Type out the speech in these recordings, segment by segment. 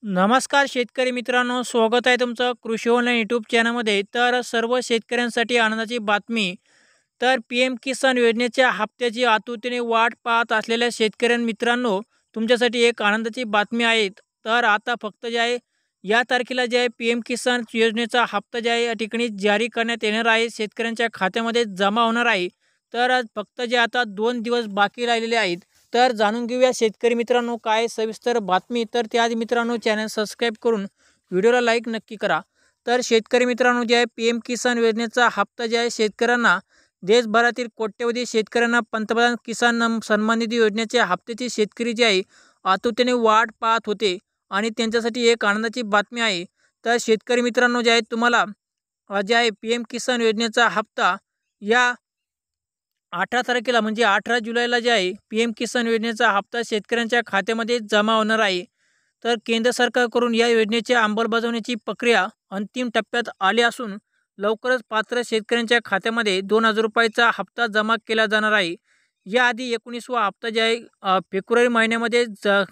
नमस्कार शेतकरी मित्रांनो, स्वागत आहे तुमचं कृषी ऑनलाईन यूट्यूब चॅनलमध्ये। तर सर्व शेतकऱ्यांसाठी आनंदाची बातमी। तर पी एम किसान योजनेच्या हप्त्याची आतुरतेने वाट पाहत असलेल्या शेतकऱ्यां मित्रांनो, तुमच्यासाठी एक आनंदाची बातमी आहे। तर आता फक्त जे आहे या तारखेला जे आहे पी एम किसान योजनेचा हप्ता जे आहे या ठिकाणी जारी करण्यात येणार आहे, शेतकऱ्यांच्या खात्यामध्ये जमा होणार आहे। तर फक्त जे आता 2 दिवस बाकी राहिलेले आहेत। तर जाणून घेऊया शेतकरी मित्रांनो काय सविस्तर बातमी। तर त्याआधी मित्रांनो चॅनल सबस्क्राईब करून व्हिडिओला लाईक नक्की करा। तर शेतकरी मित्रांनो जे आहे पी एम किसान योजनेचा हप्ता जे आहे शेतकऱ्यांना देशभरातील कोट्यवधी शेतकऱ्यांना पंतप्रधान किसान सन्मान निधी योजनेच्या हप्त्याची शेतकरी जे आहे आतुरतेने वाट पाहत होते आणि त्यांच्यासाठी एक आनंदाची बातमी आहे। तर शेतकरी मित्रांनो जे आहे तुम्हाला जे आहे पी एम किसान योजनेचा हप्ता या 18 तारखेला म्हणजे 18 जुलैला जे आहे पी एम किसान योजनेचा हप्ता शेतकऱ्यांच्या खात्यामध्ये जमा होणार आहे। तर केंद्र सरकारकडून या योजनेच्या अंमलबजावणीची प्रक्रिया अंतिम टप्प्यात आली असून लवकरच पात्र शेतकऱ्यांच्या खात्यामध्ये 2,000 रुपयाचा हप्ता जमा केला जाणार आहे। याआधी 19वा हप्ता जे आहे फेब्रुवारी महिन्यामध्ये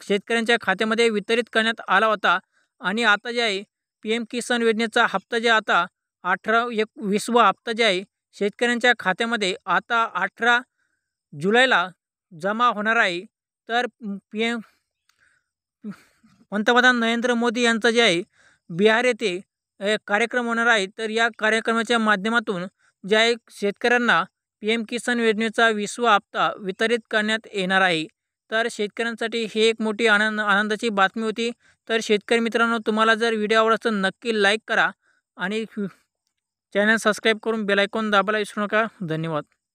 शेतकऱ्यांच्या खात्यामध्ये वितरित करण्यात आला होता आणि आता जे आहे पी एम किसान योजनेचा हप्ता जे आता 20वा हप्ता जे आहे शेतकऱ्यांच्या खात्यामध्ये आता 18 जुलैला जमा होणार आहे। तर पी पंतप्रधान नरेंद्र मोदी यांचा जे आहे बिहार येथे कार्यक्रम होणार आहे। तर या कार्यक्रमाच्या माध्यमातून जे आहे शेतकऱ्यांना पी एम किसान योजनेचा 20वा हप्ता वितरित करण्यात येणार आहे। तर शेतकऱ्यांसाठी ही एक मोठी आनंदाची बातमी होती। तर शेतकरी मित्रांनो तुम्हाला जर व्हिडिओ आवडला तर नक्की लाईक करा आणि चॅनल सबस्क्राईब करून बेल आयकॉन दाबायला विसरू नका। धन्यवाद।